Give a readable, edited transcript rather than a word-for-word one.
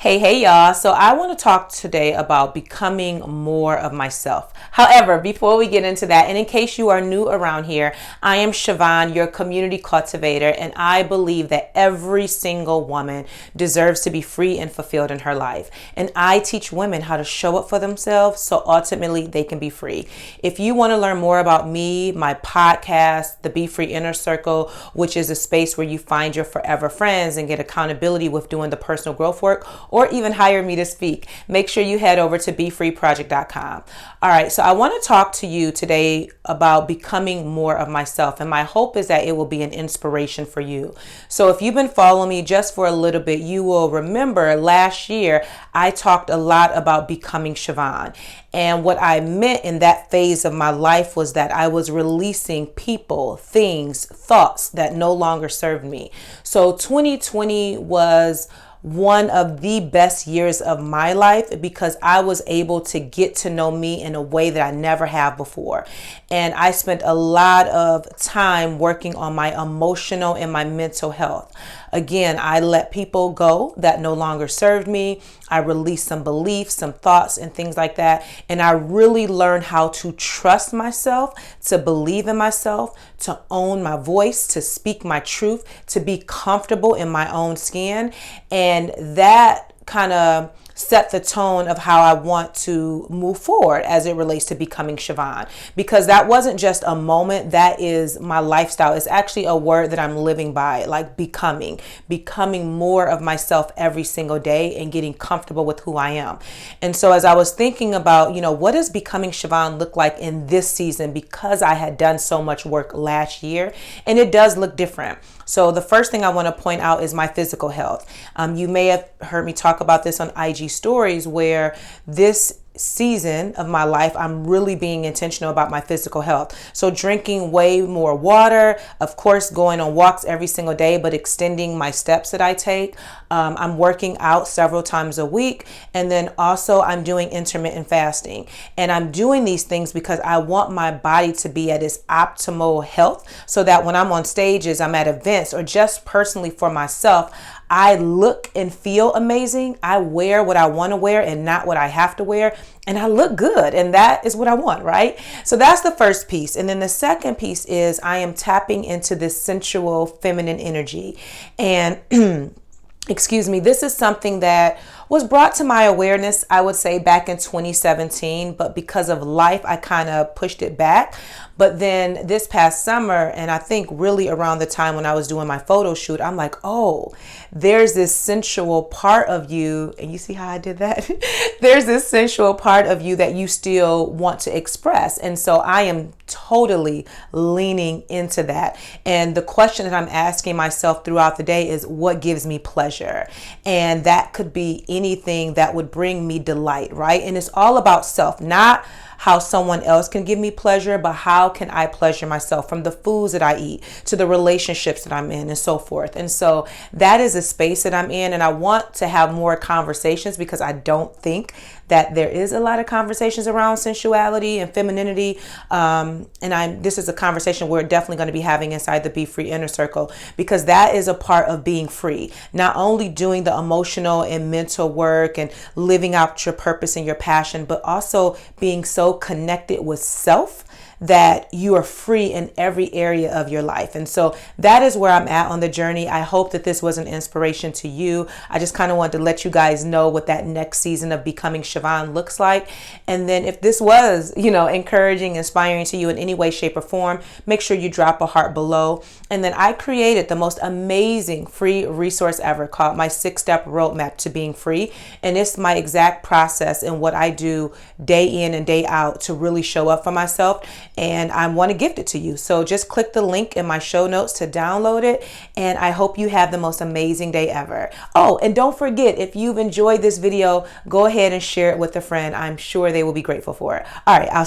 Hey, y'all. So I want to talk today about becoming more of myself. However, before we get into that, and in case you are new around here, I am Siobhan, your community cultivator, and I believe that every single woman deserves to be free and fulfilled in her life. And I teach women how to show up for themselves so ultimately they can be free. If you want to learn more about me, my podcast, the Be Free Inner Circle, which is a space where you find your forever friends and get accountability with doing the personal growth work, or even hire me to speak, make sure you head over to BeFreeProject.com. All right, so I want to talk to you today about becoming more of myself, and my hope is that it will be an inspiration for you. So if you've been following me just for a little bit, you will remember last year I talked a lot about becoming Siobhan. And what I meant in that phase of my life was that I was releasing people, things, thoughts that no longer served me. So 2020 was one of the best years of my life because I was able to get to know me in a way that I never have before. And I spent a lot of time working on my emotional and my mental health. Again, I let people go that no longer served me. I released some beliefs, some thoughts, and things like that. And I really learned how to trust myself, to believe in myself, to own my voice, to speak my truth, to be comfortable in my own skin. And that kind of set the tone of how I want to move forward as it relates to becoming Siobhan, because that wasn't just a moment. That is my lifestyle. It's actually a word that I'm living by, like becoming more of myself every single day and getting comfortable with who I am. And so as I was thinking about, what does becoming Siobhan look like in this season, because I had done so much work last year, and it does look different. So the first thing I want to point out is my physical health. You may have heard me talk about this on IG stories, where this season of my life, I'm really being intentional about my physical health. So drinking way more water, of course, going on walks every single day, but extending my steps that I take. I'm working out several times a week. And then also I'm doing intermittent fasting. And I'm doing these things because I want my body to be at its optimal health so that when I'm on stages, I'm at events, or just personally for myself, I look and feel amazing. I wear what I want to wear and not what I have to wear. And I look good. And that is what I want, right? So that's the first piece. And then the second piece is I am tapping into this sensual feminine energy. And excuse me, this is something that was brought to my awareness, I would say, back in 2017. But because of life, I kind of pushed it back. But then this past summer, and I think really around the time when I was doing my photo shoot, I'm like, oh, there's this sensual part of you. And you see how I did that? There's this sensual part of you that you still want to express. And so I am totally leaning into that. And the question that I'm asking myself throughout the day is, what gives me pleasure? And that could be anything that would bring me delight, right? And it's all about self, not how someone else can give me pleasure, but how can I pleasure myself, from the foods that I eat to the relationships that I'm in and so forth. And so that is a space that I'm in, and I want to have more conversations because I don't think that there is a lot of conversations around sensuality and femininity. This is a conversation we're definitely going to be having inside the Be Free Inner Circle, because that is a part of being free. Not only doing the emotional and mental work and living out your purpose and your passion, but also being so connected with self that you are free in every area of your life. And so that is where I'm at on the journey. I hope that this was an inspiration to you. I just kind of wanted to let you guys know what that next season of Becoming Siobhan looks like. And then if this was, encouraging, inspiring to you in any way, shape, or form, make sure you drop a heart below. And then I created the most amazing free resource ever called my 6-step roadmap to being free. And it's my exact process and what I do day in and day out to really show up for myself. And I want to gift it to you. So just click the link in my show notes to download it. And I hope you have the most amazing day ever. Oh, and don't forget, if you've enjoyed this video, go ahead and share it with a friend. I'm sure they will be grateful for it. All right.